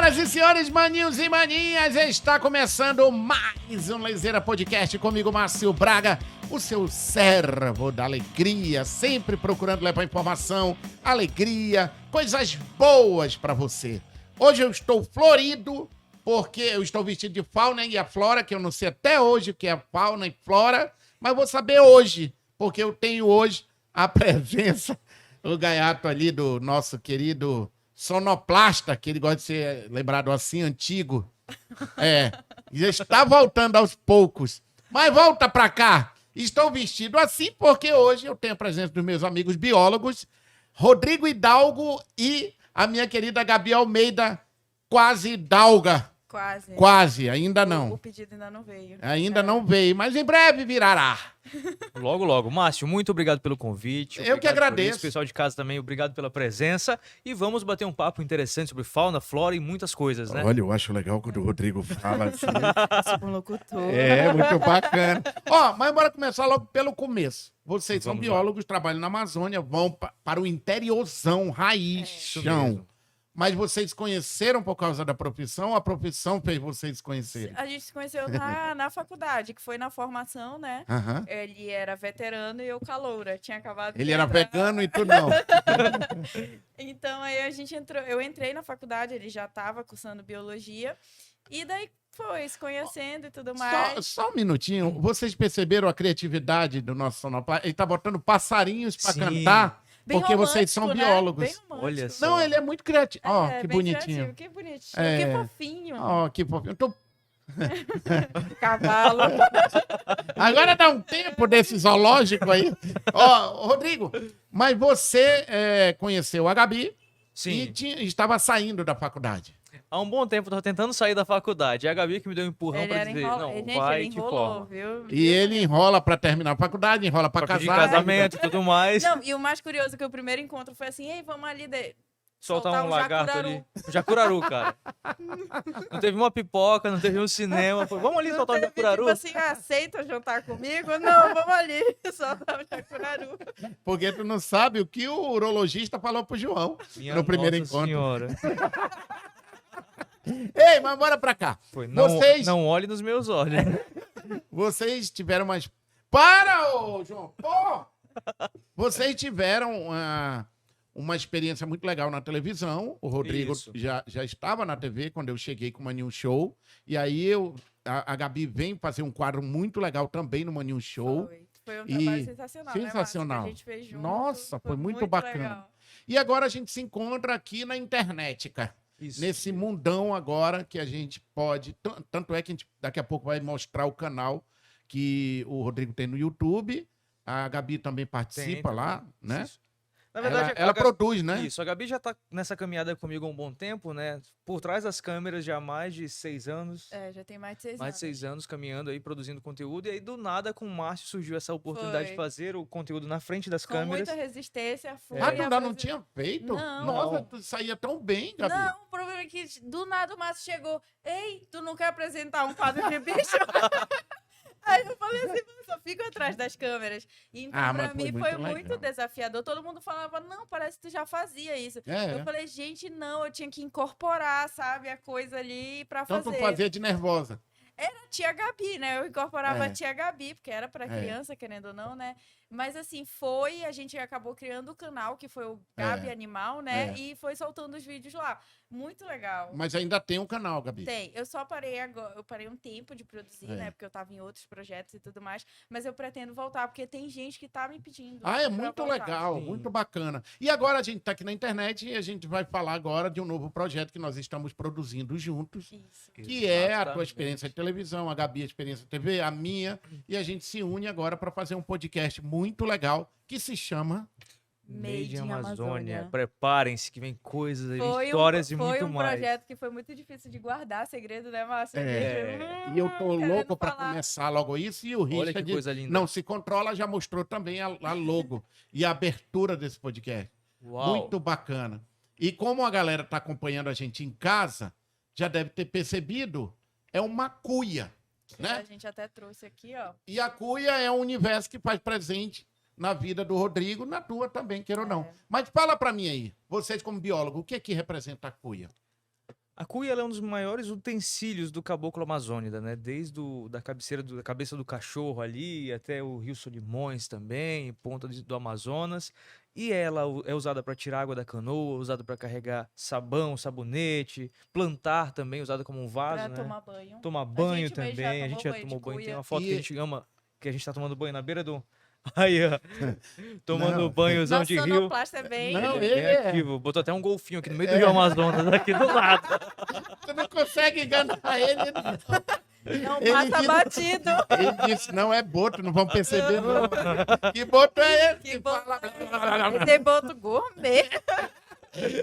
Senhoras e senhores, maninhos e maninhas, está começando mais um Lezeira Podcast comigo, Márcio Braga, o seu servo da alegria, sempre procurando levar informação, alegria, coisas boas para você. Hoje eu estou florido, porque eu estou vestido de fauna e a flora, que eu não sei até hoje o que é fauna e flora, mas vou saber hoje, porque eu tenho hoje a presença, o gaiato ali do nosso querido sonoplasta, que ele gosta de ser lembrado assim, antigo. Já está voltando aos poucos. Mas volta pra cá. Estou vestido assim porque hoje eu tenho a presença dos meus amigos biólogos, Rodrigo Hidalgo e a minha querida Gabi Almeida, quase Hidalga. Quase, ainda não. O pedido ainda não veio. Ainda não veio, mas em breve virará. Logo, logo. Márcio, muito obrigado pelo convite. Eu que agradeço. Pessoal de casa também, obrigado pela presença. E vamos bater um papo interessante sobre fauna, flora e muitas coisas, né? Olha, eu acho legal quando o Rodrigo fala assim. Tipo um locutor. É, muito bacana. Mas bora começar logo pelo começo. Vocês são biólogos, trabalham na Amazônia, vão para o interiorzão, raiz, chão. mesmo. Mas vocês conheceram por causa da profissão ou a profissão fez vocês conhecerem? A gente se conheceu na faculdade, que foi na formação, né? Aham. Ele era veterano e eu caloura. Tinha acabado de Ele era entrar. vegano e tu não. Então aí a gente entrou. Eu entrei na faculdade, ele já estava cursando biologia. E daí foi se conhecendo e tudo mais. Só um minutinho. Vocês perceberam a criatividade do nosso sonoplasta? Ele tá botando passarinhos para Sim. cantar. Bem Porque vocês são romântico, né? biólogos. Bem romântico. Olha só. Não, ele é muito criativo. Ó, É, que bem bonitinho. criativo, que bonitinho, É. que fofinho. Ó, que fofinho. Cavalo. Agora dá um tempo desse zoológico aí. Ó, Rodrigo, mas você conheceu a Gabi Sim. e estava saindo da faculdade. Há um bom tempo eu tava tentando sair da faculdade. É a Gabi que me deu um empurrão Ele pra era dizer, enrolado. não, Gente, vai, ele te enrolou, forma. viu? E ele enrola para terminar a faculdade, enrola para Pra pedir casar. casamento e tudo mais. Não, e o mais curioso é que o primeiro encontro foi assim, ei, vamos ali Soltar um lagarto jacuraru. ali. Um jacuraru, cara. Não teve uma pipoca, não teve um cinema. Foi, vamos ali Não soltar um teve, jacuraru. tipo assim, aceita jantar comigo? Não, vamos ali soltar o jacuraru. Porque tu não sabe o que o urologista falou pro João Minha no primeiro Nossa encontro. Senhora. Ei, mas bora pra cá. Foi, não, Vocês- não olhe nos meus olhos. Vocês tiveram umas... Para, ô, João! Pô! Vocês tiveram uma experiência muito legal na televisão. O Rodrigo Isso. já estava na TV quando eu cheguei com o Maninho Show. E aí a Gabi vem fazer um quadro muito legal também no Maninho Show. Foi um E- trabalho sensacional, né, Márcio, sensacional. que a gente fez junto. Nossa, foi muito bacana. legal. E agora a gente se encontra aqui na internet, cara. Isso. Nesse mundão agora que a gente pode... Tanto é que a gente daqui a pouco vai mostrar o canal que o Rodrigo tem no YouTube. A Gabi também participa Tem lá, né? Isso. Na verdade, ela a Gabi- produz, né? Isso, a Gabi já tá nessa caminhada comigo há um bom tempo, né? Por trás das câmeras já há mais de 6 anos. É, já tem mais de 6 Mais anos. de 6 anos caminhando aí, produzindo conteúdo. E aí, do nada, com o Márcio surgiu essa oportunidade Foi. de fazer o conteúdo na frente das Com câmeras. muita resistência, fui. Ah, tu ainda não apresentar- tinha feito? Não. Nossa, Não. tu saía tão bem, Gabi. Não, o problema é que do nada o Márcio chegou. Ei, tu não quer apresentar um quadro de bicho? Aí eu falei assim, eu só fico atrás das câmeras. E então, Ah, mas pra foi mim, muito foi legal. muito desafiador. Todo mundo falava, não, parece que tu já fazia isso. É. Eu falei, gente, não, eu tinha que incorporar, sabe, a coisa ali pra Então fazer. tu fazia de nervosa. A tia Gabi, né? Eu incorporava É. a tia Gabi, porque era pra É. criança, querendo ou não, né? Mas assim, a gente acabou criando o canal, que foi o Gabi É. Animal, né? É. E foi soltando os vídeos lá. Muito legal. Mas ainda tem um canal, Gabi. Tem, eu só parei agora, eu parei um tempo de produzir, É. né? Porque eu tava em outros projetos e tudo mais, mas eu pretendo voltar, porque tem gente que tá me pedindo. Ah, é pra muito voltar. legal, Sim. muito bacana. E agora a gente tá aqui na internet e a gente vai falar agora de um novo projeto que nós estamos produzindo juntos, Isso. que é a tua Exatamente. experiência de televisão, a Gabi a experiência de TV, a minha, e a gente se une agora para fazer um podcast muito legal que se chama... Made in Amazônia. Amazônia. Preparem-se que vem coisas aí, Foi histórias e foi muito um mais. projeto que foi muito difícil de guardar segredo, né, Márcio? E eu tô Querendo louco para falar. começar logo isso, e o Olha que Richard coisa linda. não se controla, já mostrou também a logo e a abertura desse podcast. Uau. Muito bacana. E como a galera tá acompanhando a gente em casa, já deve ter percebido, é uma cuia, A né? gente até trouxe aqui, ó. E a cuia é um universo que faz presente na vida do Rodrigo, na tua também, queira ou não. É. Mas fala pra mim aí, vocês como biólogo, o que é que representa a cuia? A cuia ela é um dos maiores utensílios do caboclo amazônida, né? Desde da cabeceira da cabeça do cachorro ali até o Rio Solimões também, ponta do Amazonas. E ela é usada para tirar água da canoa, usada para carregar sabão, sabonete, plantar também, usada como um vaso, Pra né? tomar banho. Tomar banho gente mesmo já também. A tomou gente já banho de tomou banho. Tem cuia. uma foto que a E- gente ama, que a gente tá tomando banho na beira do. Aí, ó. Tomando Não. banhozão Nosso de rio. sonoplasta é bem... Não, Ele é ele bem é. ativo. Botou até um golfinho aqui no meio do Rio Amazonas, aqui do lado. Você não consegue enganar ele. Não Ele passa disse- batido. Ele disse, não é boto, não vão perceber não. Que boto é esse? Que boto Esse é boto gourmet.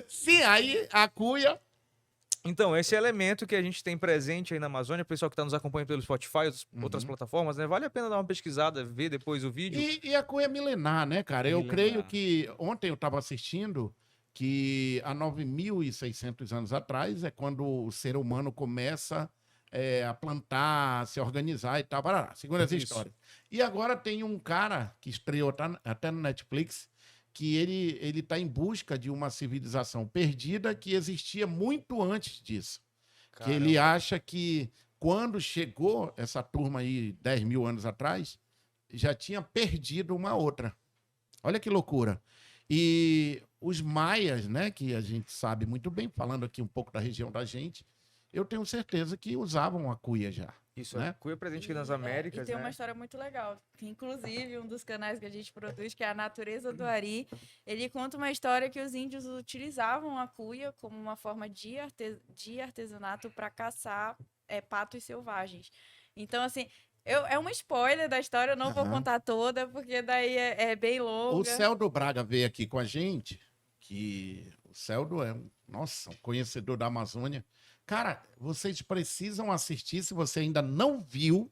Sim, aí a cuia... Então, esse elemento que a gente tem presente aí na Amazônia, o pessoal que está nos acompanhando pelo Spotify, outras plataformas, né? Vale a pena dar uma pesquisada, ver depois o vídeo. E a cuia milenar, né, cara? Eu Milenar. creio que ontem eu estava assistindo que há 9.600 anos atrás é quando o ser humano começa a plantar, a se organizar e tal, parará, segundo as Isso. histórias. E agora tem um cara que estreou até no Netflix, que ele está em busca de uma civilização perdida que existia muito antes disso. Que ele acha que quando chegou essa turma aí 10 mil anos atrás, já tinha perdido uma outra. Olha que loucura. E os maias, né, que a gente sabe muito bem, falando aqui um pouco da região da gente, eu tenho certeza que usavam a cuia já. Isso, né? né? Cuia presente aqui nas E Américas, tem uma né? história muito legal. Que, inclusive, um dos canais que a gente produz, que é a Natureza do Ari, ele conta uma história que os índios utilizavam a cuia como uma forma de artesanato para caçar patos selvagens. Então, assim, é um spoiler da história, eu não vou Aham. contar toda, porque daí é bem longa. O Celdo Braga veio aqui com a gente, que o Celdo é um conhecedor da Amazônia. Cara, vocês precisam assistir, se você ainda não viu.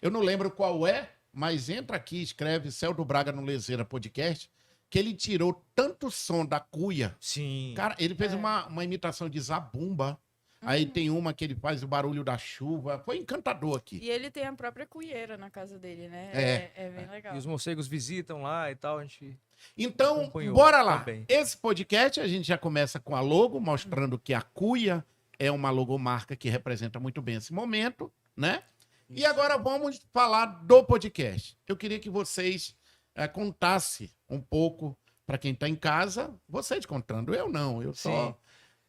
Eu não lembro qual é, mas entra aqui, escreve Celdo Braga no Lezeira Podcast, que ele tirou tanto som da cuia. Sim. Cara, ele fez uma imitação de zabumba. Aí tem uma que ele faz o barulho da chuva. Foi encantador aqui. E ele tem a própria cuieira na casa dele, né? É bem legal. E os morcegos visitam lá e tal, a gente... Então, Acompanhou bora lá. também. Esse podcast a gente já começa com a logo, mostrando que a cuia é uma logomarca que representa muito bem esse momento, né? E agora vamos falar do podcast. Eu queria que vocês contassem um pouco para quem está em casa, vocês contando, eu não, eu só... Sim.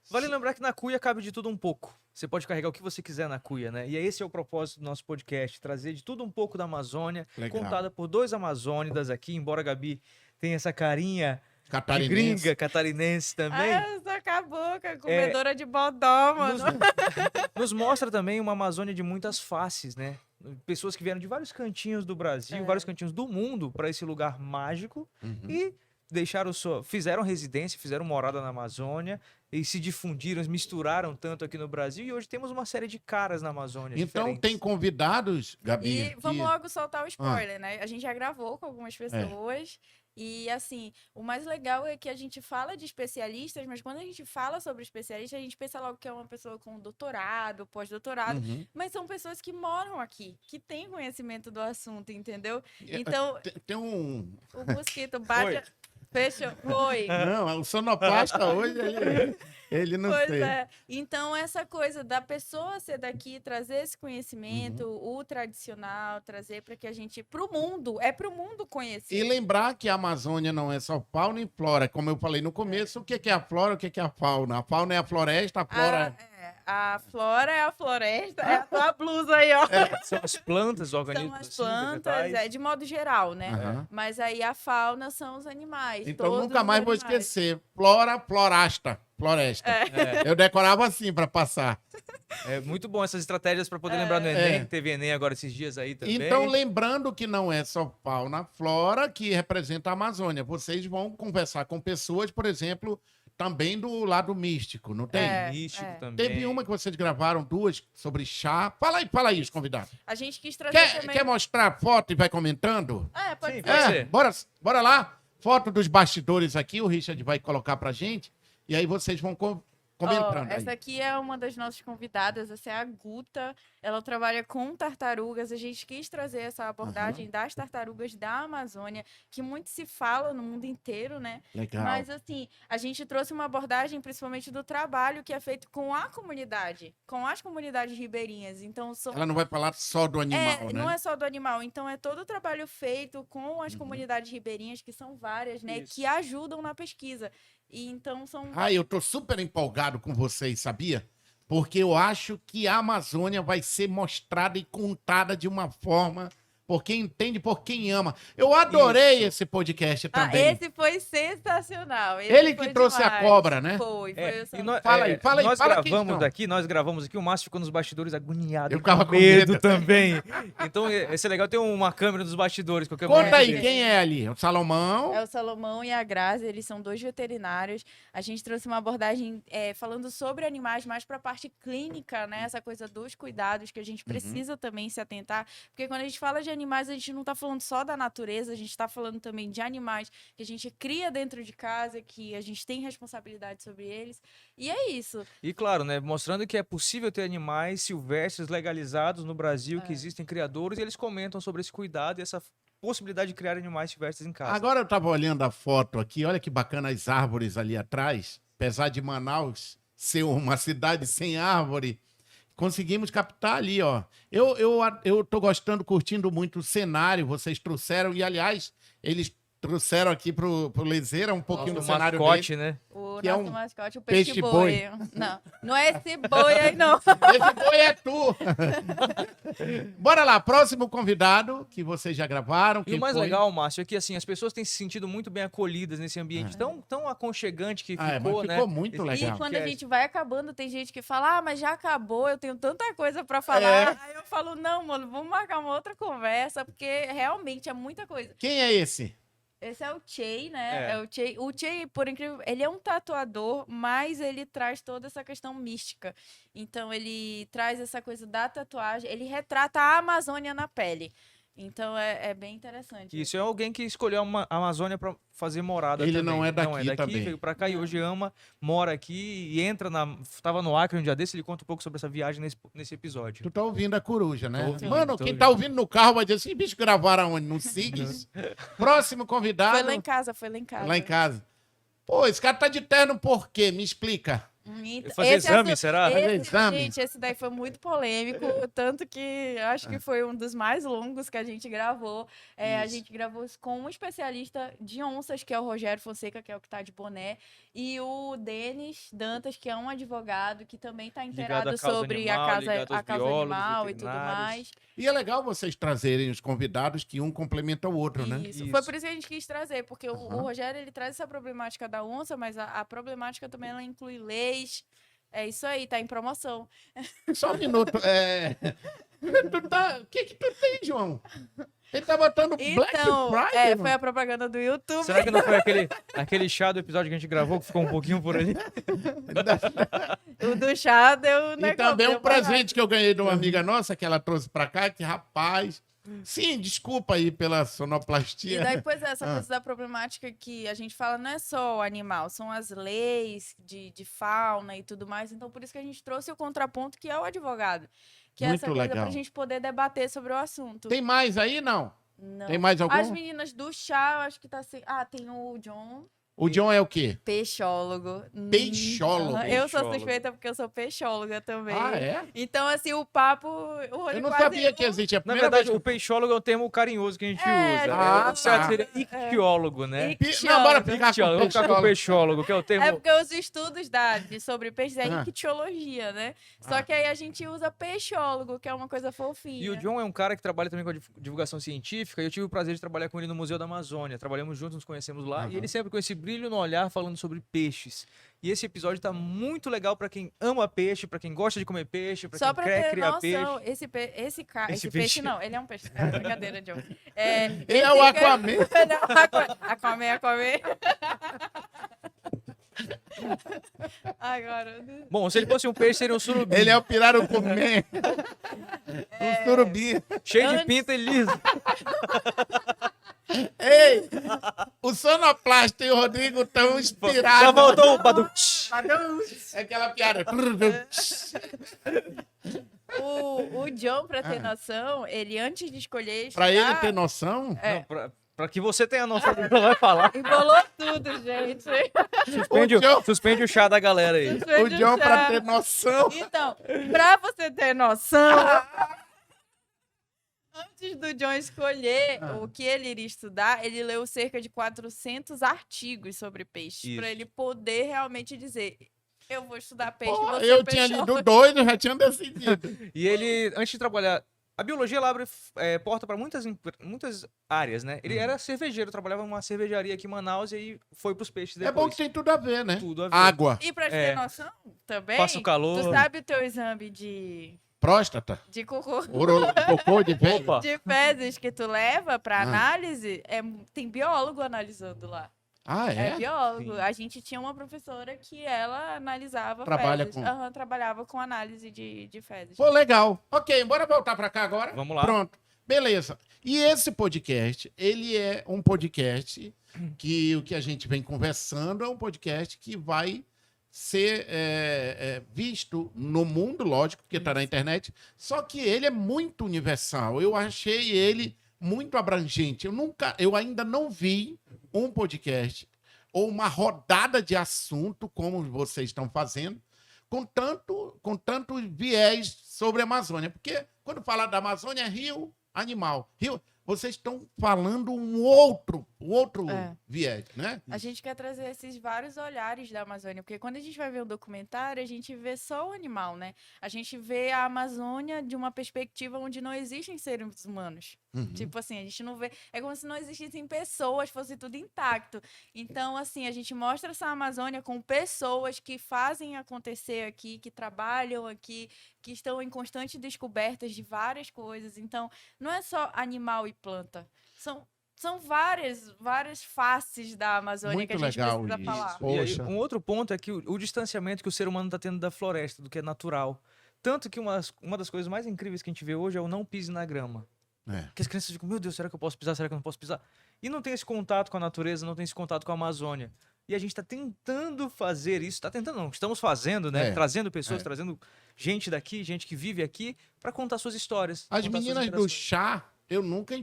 Vale lembrar que na cuia cabe de tudo um pouco. Você pode carregar o que você quiser na cuia, né? E esse é o propósito do nosso podcast, trazer de tudo um pouco da Amazônia, Legal. contada por dois amazônidas aqui, embora a Gabi tenha essa carinha de Catarinense. gringa, catarinense também. Ah, eu sou a boca, comedora de bodó, mano. Nos mostra também uma Amazônia de muitas faces, né? Pessoas que vieram de vários cantinhos do Brasil, vários cantinhos do mundo para esse lugar mágico e fizeram residência, fizeram morada na Amazônia e se difundiram, misturaram tanto aqui no Brasil e hoje temos uma série de caras na Amazônia. Então diferentes. tem convidados, Gabi. E vamos que- logo soltar o spoiler, né? A gente já gravou com algumas pessoas. E, assim, o mais legal é que a gente fala de especialistas, mas quando a gente fala sobre especialista, a gente pensa logo que é uma pessoa com doutorado, pós-doutorado. Uhum. Mas são pessoas que moram aqui, que têm conhecimento do assunto, entendeu? É, Então, Tem um... o mosquito bate... Fecha. Oi. Não, o sonoplasta hoje, ele não Pois sei. é. Então, essa coisa da pessoa ser daqui, trazer esse conhecimento, o tradicional, trazer para que a gente, pro mundo conhecer. E lembrar que a Amazônia não é só fauna e flora. Como eu falei no começo, o que é a flora, o que é a fauna? A fauna é a floresta, a flora... A flora é a floresta, é a tua blusa aí, ó. São as plantas, os organismos. São as assim, plantas, vegetais. de modo geral, né? Aham. Mas aí a fauna são os animais. Então todos nunca os mais vou animais. esquecer. Flora, floresta. Eu decorava assim para passar. É muito bom essas estratégias para poder lembrar do Enem, É. que teve Enem agora esses dias aí também. Então, lembrando que não é só fauna, flora que representa a Amazônia. Vocês vão conversar com pessoas, por exemplo, também do lado místico, não tem? Místico também. Teve uma que vocês gravaram, duas, sobre chá. Fala aí, os convidados. A gente quis trazer também... Quer mostrar foto e vai comentando? Pode Sim, ser. pode ser. Bora lá. Foto dos bastidores aqui, o Richard vai colocar pra gente. E aí vocês vão comentando aí. Essa aqui é uma das nossas convidadas, essa é a Guta. Ela trabalha com tartarugas. A gente quis trazer essa abordagem das tartarugas da Amazônia, que muito se fala no mundo inteiro, né? Legal. Mas, assim, a gente trouxe uma abordagem principalmente do trabalho que é feito com a comunidade, com as comunidades ribeirinhas. Então, Ela não vai falar só do animal, né? não é só do animal. Então, é todo o trabalho feito com as comunidades ribeirinhas, que são várias, né? Isso. Que ajudam na pesquisa. E, então, são... Ah, eu tô super empolgado com vocês, sabia? Porque eu acho que a Amazônia vai ser mostrada e contada de uma forma por quem entende, por quem ama. Eu adorei esse podcast também. Esse foi sensacional. Esse Ele foi que trouxe a demais. cobra, né? Foi essa- E nós, Fala aí, fala aí, nós fala gravamos quem aqui, nós gravamos aqui, o Márcio ficou nos bastidores agoniado, Eu ficava com medo medo. também. Então, esse é legal ter uma câmera nos bastidores. Qualquer Conta momento aí, desse. quem é ali? O Salomão? É o Salomão e a Grazi, eles são 2 veterinários. A gente trouxe uma abordagem falando sobre animais mais para a parte clínica, né? Essa coisa dos cuidados que a gente precisa também se atentar. Porque quando a gente fala de animais, a gente não está falando só da natureza, a gente está falando também de animais que a gente cria dentro de casa, que a gente tem responsabilidade sobre eles. E é isso. E claro, né, mostrando que é possível ter animais silvestres legalizados no Brasil, que existem criadores, e eles comentam sobre esse cuidado e essa possibilidade de criar animais silvestres em casa. Agora eu tava olhando a foto aqui, olha que bacana as árvores ali atrás. Apesar de Manaus ser uma cidade sem árvore, conseguimos captar ali, ó. Eu tô gostando, curtindo muito o cenário, vocês trouxeram, e aliás, eles trouxeram aqui pro Lezeira um pouquinho do Nosso cenário mascote, dele. né? O Que é nosso um mascote, o peixe peixe-boi. Não é esse boi aí, não. Esse boi é tu! Bora lá, próximo convidado que vocês já gravaram. E quem o mais foi? legal, Márcio, é que assim, as pessoas têm se sentido muito bem acolhidas nesse ambiente tão aconchegante que Ah, ficou, mas né? ficou muito legal. E quando a Podcast. gente vai acabando, tem gente que fala, mas já acabou, eu tenho tanta coisa pra falar. É. Aí eu falo, não, mano, vamos marcar uma outra conversa, porque realmente é muita coisa. Quem é esse? Esse é o Chey, né? É. É o Chey. O Chey, por incrível, ele é um tatuador, mas ele traz toda essa questão mística. Então, ele traz essa coisa da tatuagem, ele retrata a Amazônia na pele. Então, é bem interessante. Isso é alguém que escolheu a Amazônia para fazer morada Ele também. não é daqui também. Veio pra cá e hoje ama, mora aqui e entra tava no Acre um dia desse, ele conta um pouco sobre essa viagem nesse episódio. Tu tá ouvindo a coruja, né? Tô ouvindo, Mano, tô quem tá ouvindo no carro vai dizer assim, bicho, gravaram onde? No SIGS? Próximo convidado. Foi lá em casa, foi lá em casa. Lá em casa. Pô, esse cara tá de terno por quê? Me explica. Então, Fazer esse exame, assunto- será? Fazer esse- exame? Gente, esse daí foi muito polêmico, tanto que acho que foi um dos mais longos que a gente gravou. A Isso. gente gravou com um especialista de onças, que é o Rogério Fonseca, que é o que tá de boné, e o Denis Dantas, que é um advogado que também tá Ligado à inteirado causa sobre animal, a ligado causa, aos a causa biólogos, animal e tudo veterinários. mais. E é legal vocês trazerem os convidados que um complementa o outro, né? Isso. Isso. Foi por isso que a gente quis trazer, porque o Aham. Rogério ele traz essa problemática da onça, mas a problemática também ela inclui leis. É isso aí, tá em promoção. Só um minuto. O que tu tem, João? Ele tá botando Black Então, Friday, foi mano. a propaganda do YouTube. Será que não foi aquele chá do episódio que a gente gravou que ficou um pouquinho por ali? O do chá deu E também um deu presente que eu ganhei de uma amiga nossa, que ela trouxe pra cá, que rapaz... Sim, desculpa aí pela E sonoplastia. daí, pois é, essa Ah. coisa da problemática que a gente fala não é só o animal, são as leis de fauna e tudo mais. Então, por isso que a gente trouxe o contraponto, que é o advogado. Que é Muito essa coisa legal. pra gente poder debater sobre o assunto. Tem mais aí, não? Não. Tem mais algum? As meninas do chá, eu acho que tá assim. Ah, tem o John, O John é o quê? peixólogo. Peixólogo? Aham. Eu sou Peixólogo. suspeita porque eu sou peixóloga também. Ah, é? Então, assim, o papo. Eu não sabia que existia. A Na primeira verdade, vez o peixólogo é um termo carinhoso que a gente É, usa. ah, O certo tá. seria ictiólogo, né? que... Não, bora ficar com Ictiólogo. Vamos ficar com o peixólogo, que é o termo... É porque os estudos sobre peixes é Ah. ictiologia, né? Só Ah. que aí a gente usa peixólogo, que é uma coisa fofinha. E o John é um cara que trabalha também com a divulgação científica, e eu tive o prazer de trabalhar com ele no Museu da Amazônia. Trabalhamos juntos, nos conhecemos lá, Aham. e ele sempre com esse brilho no olhar falando sobre peixes. E esse episódio tá muito legal pra quem ama peixe, pra quem gosta de comer peixe, pra Só quem pra quer ter criar noção, peixe. esse Esse peixe peixe. não, ele é um peixe. É brincadeira, John. Ele é o Aquaman. Ele é o Aquaman. Agora. Bom, se ele fosse um peixe, seria um surubim. Ele é o pirarucumê. Um surubim. Cheio de Antes- pinta e liso. Ei, o Sonoplasta e o Rodrigo estão inspirados. Já voltou o Badu. É aquela piada. O John, pra ter noção, ele antes de escolher Pra ele estudar, ter noção, Não, pra que você tenha noção do que ela vai falar. embolou tudo, gente. Suspende o chá da galera aí. o John, pra ter noção. Então, pra você ter noção, antes do John escolher o que ele iria estudar, ele leu cerca de 400 artigos sobre peixe, Isso. para ele poder realmente dizer, eu vou estudar peixe, Pô, você eu tinha peixólogo. lido 2, eu já tinha decidido. E ele, antes de trabalhar, a biologia ela abre porta para muitas áreas, né? Ele era cervejeiro, trabalhava numa cervejaria aqui em Manaus e aí foi pros peixes depois. É bom que tem tudo a ver, né? Tudo a ver. Água, E pra te ter noção, também, Passa o calor. tu sabe o teu exame de próstata, cocô, cocô de velho. Opa. de fezes que tu leva pra Ah. análise, tem biólogo analisando lá. Ah, É é? biólogo. Sim. A gente tinha uma professora que ela analisava Trabalha fezes. com- Aham, trabalhava com análise de fezes. Pô, legal. Ok, bora voltar pra cá agora? Vamos lá. Pronto. Beleza. E esse podcast, ele é um podcast que o que a gente vem conversando é um podcast que vai ser visto no mundo, lógico, porque está na internet, só que ele é muito universal. Eu achei ele muito abrangente. Eu ainda não vi um podcast ou uma rodada de assunto como vocês estão fazendo, com tanto viés sobre a Amazônia. Porque quando fala da Amazônia é rio, animal. Rio, vocês estão falando um outro É. viés, né? A gente quer trazer esses vários olhares da Amazônia, porque quando a gente vai ver um documentário, a gente vê só o animal, né? A gente vê a Amazônia de uma perspectiva onde não existem seres humanos. Uhum. Tipo assim, a gente não vê. É como se não existissem pessoas, fosse tudo intacto. Então, assim, a gente mostra essa Amazônia com pessoas que fazem acontecer aqui, que trabalham aqui, que estão em constante descobertas de várias coisas. Então, não é só animal e planta. São várias faces da Amazônia Muito que a gente legal precisa isso. falar. E aí, Poxa. um outro ponto é que o distanciamento que o ser humano está tendo da floresta, do que é natural. Tanto que uma das coisas mais incríveis que a gente vê hoje é o não pise na grama. É. Que as crianças ficam, meu Deus, será que eu posso pisar? Será que eu não posso pisar? E não tem esse contato com a natureza, não tem esse contato com a Amazônia. E a gente está tentando fazer isso, estamos fazendo, né? É, Trazendo pessoas, é. trazendo gente daqui, gente que vive aqui, para contar suas histórias. As contar suas meninas do interações. chá, eu nunca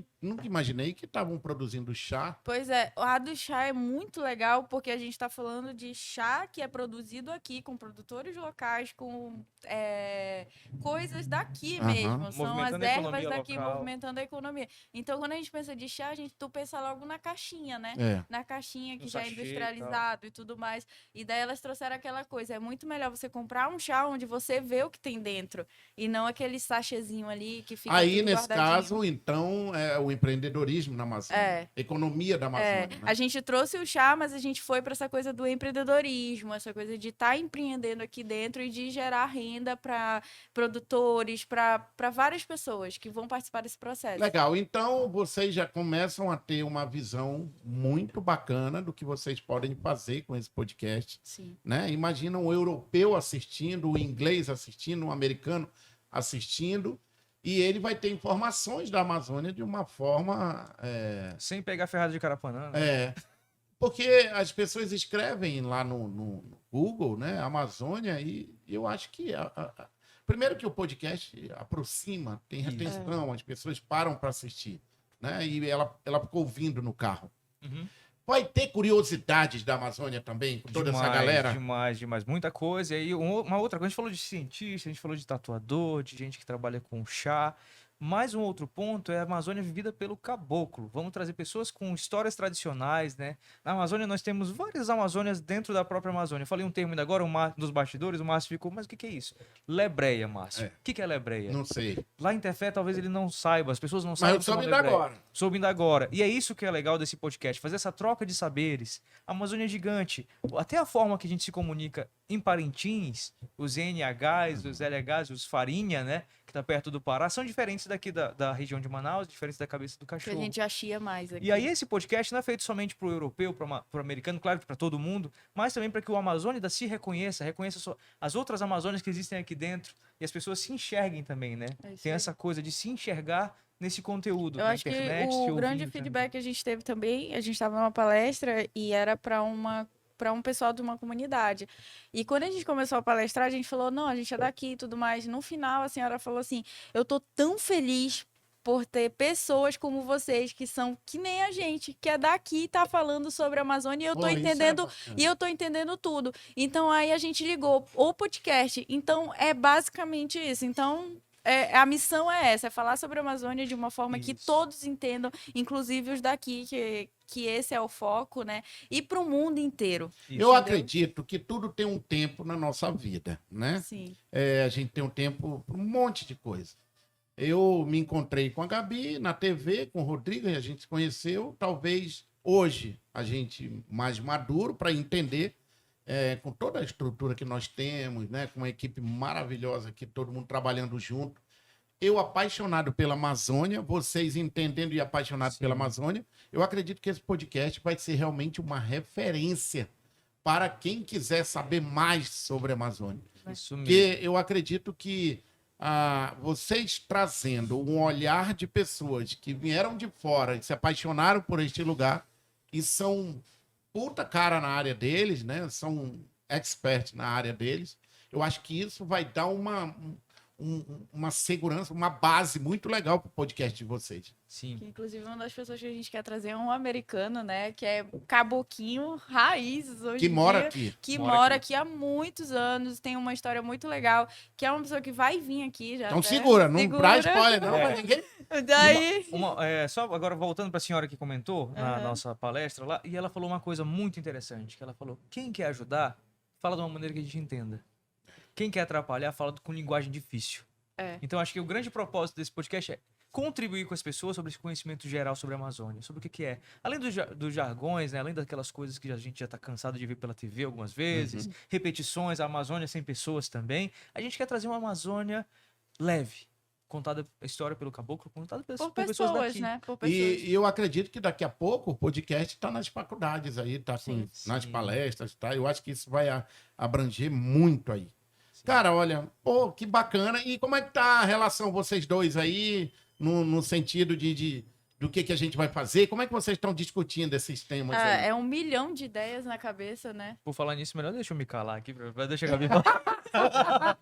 imaginei que estavam produzindo chá. Pois é, a do chá é muito legal porque a gente está falando de chá que é produzido aqui, com produtores locais, com coisas daqui Aham. mesmo. São as Movimentando a ervas economia daqui local. movimentando a economia. Então, quando a gente pensa de chá, tu pensa logo na caixinha, né? É. Na caixinha que No já é sachê e industrializado e tudo mais. E daí elas trouxeram aquela coisa. É muito melhor você comprar um chá onde você vê o que tem dentro. E não aquele sachêzinho ali que fica Aí, tudo nesse guardadinho. caso, então, é o empreendedorismo na Amazônia. É. Economia da Amazônia. né? A gente trouxe o chá, mas a gente foi para essa coisa do empreendedorismo, essa coisa de estar empreendendo aqui dentro e de gerar renda para produtores, para várias pessoas que vão participar desse processo. Legal. Então, vocês já começam a ter uma visão muito bacana do que vocês podem fazer com esse podcast. Sim. Né? Imagina um europeu assistindo, um inglês assistindo, um americano assistindo, e ele vai ter informações da Amazônia de uma forma... Sem pegar ferrada de carapanã. Né? Porque as pessoas escrevem lá no Google, né, Amazônia, e eu acho que... primeiro que o podcast aproxima, tem retenção, as pessoas param para assistir, né? E ela ficou ouvindo no carro. Uhum. Vai ter curiosidades da Amazônia também, com toda essa galera? Demais. Muita coisa. E aí, uma outra coisa, a gente falou de cientista, a gente falou de tatuador, de gente que trabalha com chá. Mais um outro ponto é a Amazônia vivida pelo caboclo. Vamos trazer pessoas com histórias tradicionais, né? Na Amazônia nós temos várias Amazônias dentro da própria Amazônia. Eu falei um termo ainda agora, dos bastidores, o Márcio ficou, mas o que é isso? Lebreia, Márcio. O que é lebreia? Não sei. Lá em Tefé talvez ele não saiba, as pessoas não Mas sabem. eu o que é uma soube ainda lebreia. agora. Soube ainda agora. E é isso que é legal desse podcast, fazer essa troca de saberes. A Amazônia é gigante. Até a forma que a gente se comunica em Parintins, os NHs, os LHs, os Farinha, né? Que tá perto do Pará, são diferentes daqui da região de Manaus, diferentes da cabeça do Que a cachorro. gente achia mais aqui. E aí esse podcast não é feito somente para o europeu, para o americano, claro que para todo mundo, mas também para que o Amazônida se reconheça as outras Amazônias que existem aqui dentro e as pessoas se enxerguem também, né? É isso Tem aí. essa coisa de se enxergar nesse conteúdo Eu na acho que internet? o te grande ouvindo feedback que a gente teve também, a gente estava numa palestra e era para um pessoal de uma comunidade. E quando a gente começou a palestrar, a gente falou, não, a gente é daqui e tudo mais. No final, a senhora falou assim, eu tô tão feliz por ter pessoas como vocês, que são que nem a gente, que é daqui e tá falando sobre a Amazônia e eu tô Pô, isso é entendendo, bacana. e eu tô entendendo tudo. Então aí a gente ligou o podcast. Então é basicamente isso. Então a missão é essa, é falar sobre a Amazônia de uma forma que Isso. todos entendam, inclusive os daqui, que esse é o foco, né? E para o mundo inteiro. Isso. Eu Entendeu? acredito que tudo tem um tempo na nossa vida, né? Sim. A gente tem um tempo para um monte de coisa. Eu me encontrei com a Gabi na TV, com o Rodrigo, e a gente se conheceu. Talvez hoje a gente mais maduro para entender, com toda a estrutura que nós temos, né? Com uma equipe maravilhosa aqui, todo mundo trabalhando junto. Eu apaixonado pela Amazônia, vocês entendendo e apaixonados Sim. pela Amazônia, eu acredito que esse podcast vai ser realmente uma referência para quem quiser saber mais sobre a Amazônia. Isso mesmo. Porque eu acredito que vocês trazendo um olhar de pessoas que vieram de fora e se apaixonaram por este lugar e são puta cara na área deles, né? São experts na área deles. Eu acho que isso vai dar uma segurança, uma base muito legal para o podcast de vocês. Sim. Que, inclusive, uma das pessoas que a gente quer trazer é um americano, né? Que é caboquinho raízes hoje Que em mora dia, aqui. que Mora mora aqui. aqui há muitos anos, tem uma história muito legal, que é uma pessoa que vai vir aqui já. Então até. segura, não Segura. dá spoiler não É. pra ninguém. Daí. Só agora voltando para a senhora que comentou na Aham. nossa palestra lá, e ela falou uma coisa muito interessante, que ela falou, quem quer ajudar, fala de uma maneira que a gente entenda. Quem quer atrapalhar, fala com linguagem difícil. É. Então, acho que o grande propósito desse podcast é contribuir com as pessoas sobre esse conhecimento geral sobre a Amazônia, sobre o que é. Além dos jargões, né? Além daquelas coisas que a gente já está cansado de ver pela TV algumas vezes, repetições, a Amazônia sem pessoas também, a gente quer trazer uma Amazônia leve, contada a história pelo caboclo, contada Por por pessoas pessoas, daqui. né? Por pessoas. E eu acredito que daqui a pouco o podcast está nas faculdades aí, está Sim. nas Sim. palestras, tá? Eu acho que isso vai abranger muito aí. Sim. Cara, olha, pô, que bacana. E como é que tá a relação vocês dois aí, no sentido do que a gente vai fazer? Como é que vocês estão discutindo esses temas aí? É 1 milhão de ideias na cabeça, né? Por falar nisso, melhor deixa eu me calar aqui, pra deixar a Gabi falar.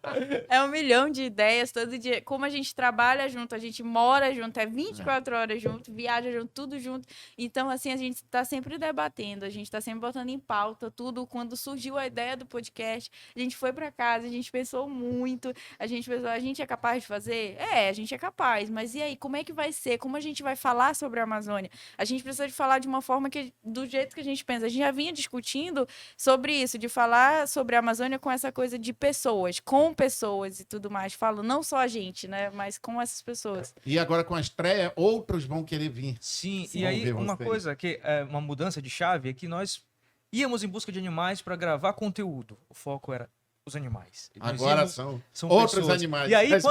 É 1 milhão de ideias todo dia. Como a gente trabalha junto, a gente mora junto, é 24 horas junto, viaja junto, tudo junto. Então, assim, a gente tá sempre debatendo, a gente tá sempre botando em pauta tudo. Quando surgiu a ideia do podcast, a gente foi pra casa, a gente pensou muito, a gente pensou, a gente é capaz de fazer? A gente é capaz, mas e aí, como é que vai ser? Como a gente vai falar sobre a Amazônia? A gente precisa de falar de uma forma do jeito que a gente pensa. A gente já vinha discutindo sobre isso, de falar sobre a Amazônia com essa coisa de pessoas, com pessoas e tudo mais. Falo não só a gente, né? Mas com essas pessoas. E agora com a estreia, outros vão querer vir. Sim, Sim. e aí Vamos ver uma vocês. coisa que é uma mudança de chave é que nós íamos em busca de animais para gravar conteúdo. O foco era os animais. Nós Agora íamos- são pessoas. outros animais. E aí, Mas-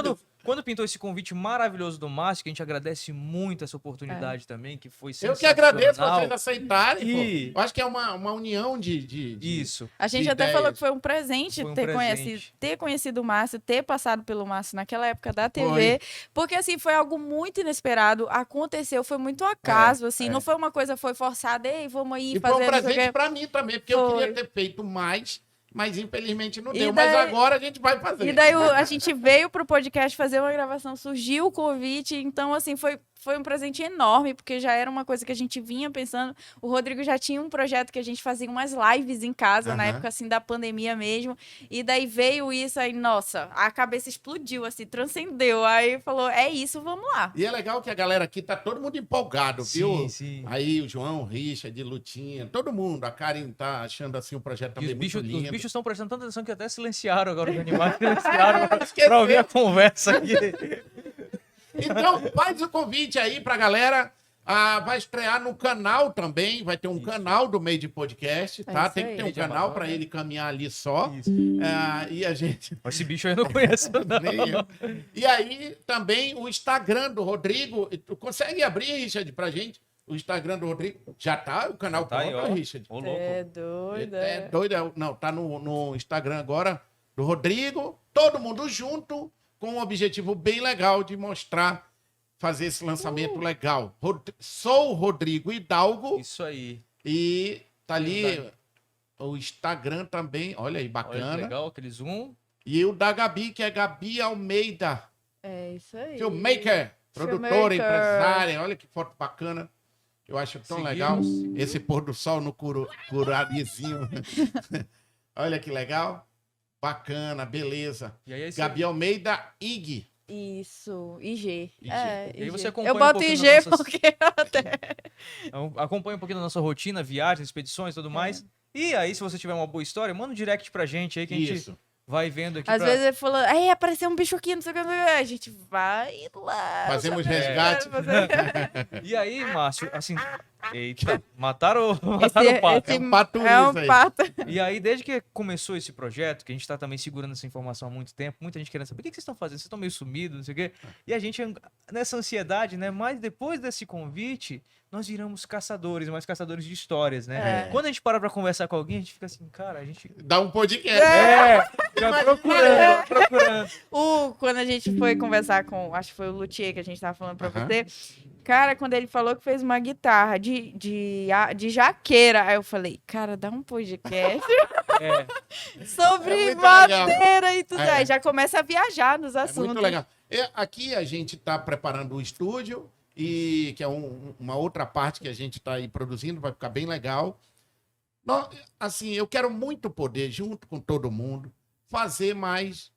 quando pintou esse convite maravilhoso do Márcio, que a gente agradece muito essa oportunidade também, que foi Eu sensacional. que agradeço vocês aceitarem, E- pô. Eu acho que é uma união de... Isso. A gente de até ideias. falou que foi um presente, Foi um ter presente. conhecido o Márcio, ter passado pelo Márcio naquela época da TV, porque assim, foi algo muito inesperado, aconteceu, foi muito acaso, assim, não foi uma coisa, foi forçada, ei, vamos aí E foi fazer um não sei o presente quê. pra mim também, porque eu Foi. queria ter feito mais, mas infelizmente não E deu. daí- Mas agora a gente vai fazer. E daí a gente veio pro podcast fazer uma gravação, surgiu o convite, então assim, foi um presente enorme, porque já era uma coisa que a gente vinha pensando. O Rodrigo já tinha um projeto que a gente fazia umas lives em casa, na Aham. época assim da pandemia mesmo, e daí veio isso aí, nossa, a cabeça explodiu, assim, transcendeu, aí falou, é isso, vamos lá. E é legal que a galera aqui tá todo mundo empolgado, viu? Sim, sim. Aí o João, o Richard, Lutinha, todo mundo. A Karen tá achando assim o projeto E também os bichos muito lindo. estão prestando tanta atenção que até silenciaram agora os animais. Silenciaram Esqueceu. pra ouvir a conversa aqui. Então, faz o convite aí pra galera. Vai estrear no canal também. Vai ter um Isso. canal do Meio de Podcast, tá? isso Tem que aí. ter um Meio de canal Amador, pra né? ele caminhar ali só. Isso. E a gente. Esse bicho aí eu não conheço, não. Nem eu. E aí também o Instagram do Rodrigo. Tu consegue abrir, Richard, pra gente? O Instagram do Rodrigo. Já tá o canal Tá aí, pronto, ó. Richard? Ô, louco. É doida. É doido. Não, tá no Instagram agora do Rodrigo. Todo mundo junto com um objetivo bem legal de mostrar fazer esse lançamento legal. Sou o Rodrigo Hidalgo Isso aí. e tá ali o Instagram também. Olha aí, Olha que bacana. legal, aquele zoom. E o da Gabi, que é Gabi Almeida, É isso aí. filmmaker, produtora, Filmmaker. empresária. Olha que foto bacana. Eu acho tão legal. Seguimos. Esse pôr do sol no curarizinho. Olha que legal. Bacana, beleza. E aí, Gabi Almeida, IG. Isso, IG. IG. É, E aí você IG. acompanha Eu um boto pouquinho IG das nossas- porque até... acompanha um pouquinho da nossa rotina, viagens, expedições e tudo mais. E aí, se você tiver uma boa história, manda um direct pra gente aí que a gente Isso. vai vendo aqui. Às vezes ele falou, aí apareceu um bicho aqui, não sei o que, não sei o que. A gente vai lá. Fazemos saber, resgate. E aí, Márcio, assim. Eita, mataram o pato. É um pato é um isso aí. pato. E aí, desde que começou esse projeto, que a gente tá também segurando essa informação há muito tempo, muita gente querendo saber o que vocês estão fazendo, vocês estão meio sumidos, não sei o quê. E a gente, nessa ansiedade, né? Mas depois desse convite, nós viramos caçadores, mas caçadores de histórias, né? É. Quando a gente para pra conversar com alguém, a gente fica assim, cara, a gente. Dá um podcast. Já procurando. Quando a gente foi conversar com, acho que foi o Luthier que a gente tava falando pra Aham. você, cara, quando ele falou que fez uma guitarra de jaqueira, aí eu falei, cara, dá um podcast É. sobre É muito madeira e tudo. É. Aí já começa a viajar nos É assuntos. muito legal. Aqui a gente está preparando o estúdio, e que é uma outra parte que a gente está aí produzindo, vai ficar bem legal. Assim, eu quero muito poder, junto com todo mundo, fazer mais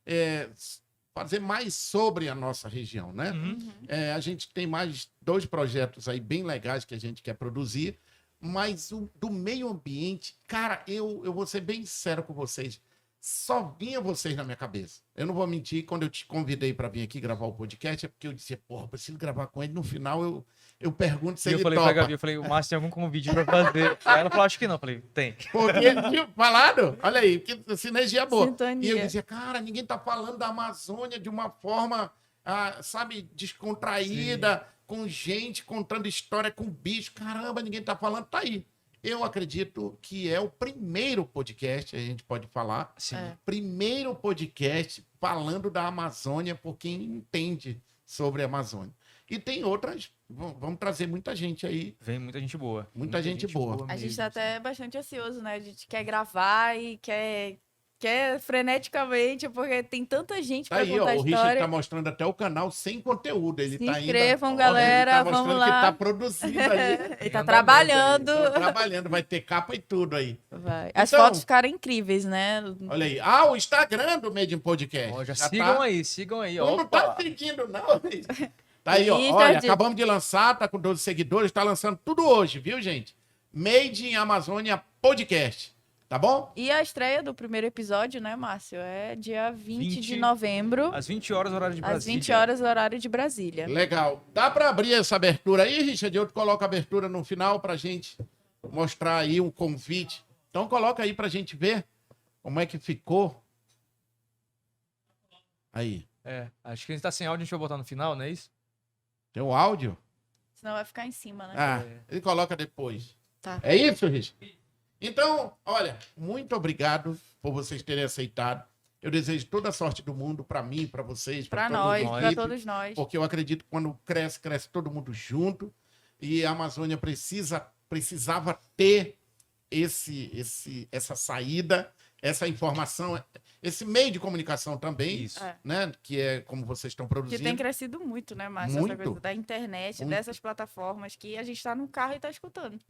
sobre a nossa região, né? Uhum. A gente tem mais 2 projetos aí bem legais que a gente quer produzir, mas do meio ambiente, cara, eu vou ser bem sincero com vocês, só vinha vocês na minha cabeça. Eu não vou mentir, quando eu te convidei para vir aqui gravar o podcast, é porque eu disse, porra, preciso gravar com ele, no final eu pergunto se E eu ele falei topa. pra Gabi, eu falei, o Márcio tem algum convite pra fazer. Aí ela falou, acho que não. Eu falei, tem. Porque, viu, falado? Olha aí, que sinergia boa. Sintonia. E eu dizia, cara, ninguém tá falando da Amazônia de uma forma, sabe, descontraída, com gente contando história com bicho. Caramba, ninguém tá falando, tá aí. Eu acredito que é o primeiro podcast, a gente pode falar, Sim. primeiro podcast falando da Amazônia por quem entende sobre a Amazônia. E tem outras, vamos trazer muita gente aí. Vem muita gente boa. Muita gente boa. A gente mesmo. tá até bastante ansioso, né? A gente quer gravar e quer freneticamente, porque tem tanta gente Tá pra aí, ó, contar o Richard história. tá mostrando até o canal sem conteúdo. Ele Se tá inscrevam, ainda, galera, ele tá vamos mostrando lá. que tá produzindo aí. Ele tá andamento trabalhando. Tô trabalhando, vai ter capa e tudo aí. Vai. As Então- fotos ficaram incríveis, né? Olha aí. O Instagram do Made in Podcast. Ó, já tá- sigam aí. Tu não tá Opa. seguindo, não. Tá aí, ó. Insta Olha, de- acabamos de lançar, tá com 12 seguidores, tá lançando tudo hoje, viu, gente? Made in Amazônia Podcast. Tá bom? E a estreia do primeiro episódio, né, Márcio? É dia 20 de 20, novembro, Às 20 horas, horário de Brasília. às 20 horas, horário de Brasília. Legal. Dá pra abrir essa abertura aí, Richard? Eu coloco a abertura no final pra gente mostrar aí um convite. Então coloca aí pra gente ver como é que ficou. Aí. Acho que a gente tá sem áudio, a gente vai botar no final, não é isso? Tem o áudio? Senão vai ficar em cima, né? Ele coloca depois. Tá. É isso, Richard? Então, olha, muito obrigado por vocês terem aceitado. Eu desejo toda a sorte do mundo pra mim, pra vocês, Pra toda a nós, equipe, pra todos nós. porque eu acredito que quando cresce, cresce todo mundo junto. E a Amazônia precisava ter essa saída, essa informação, esse meio de comunicação também, Isso. É. né? Que é como vocês estão Que produzindo. tem crescido muito, né, Márcio? Muito. Essa coisa da internet, Muito. dessas plataformas que a gente tá no carro e tá escutando.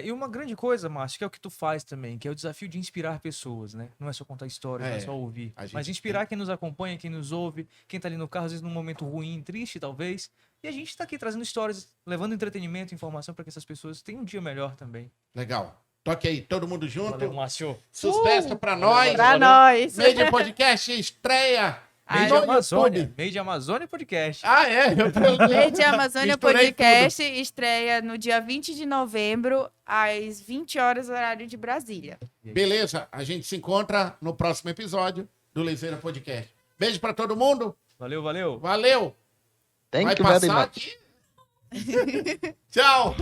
E uma grande coisa, Márcio, que é o que tu faz também, que é o desafio de inspirar pessoas, né? Não é só contar histórias, não é só ouvir. a gente Mas inspirar quem nos acompanha, quem nos ouve, quem tá ali no carro, às vezes num momento ruim, triste, talvez. E a gente tá aqui trazendo histórias, levando entretenimento, informação para que essas pessoas tenham um dia melhor também. Legal. Toque aí, todo mundo junto. Valeu, Márcio. Sucesso pra nós. Pra nós. Made in Podcast estreia. Made no Amazônia. YouTube. Made Amazônia Podcast. Eu falei. Rede Amazônia Misturei Podcast estreia no dia 20 de novembro, às 20 horas, horário de Brasília. Beleza, a gente se encontra no próximo episódio do Lezeira Podcast. Beijo pra todo mundo. Valeu, valeu. Valeu. Thank Vai you very passar much. aqui. Tchau.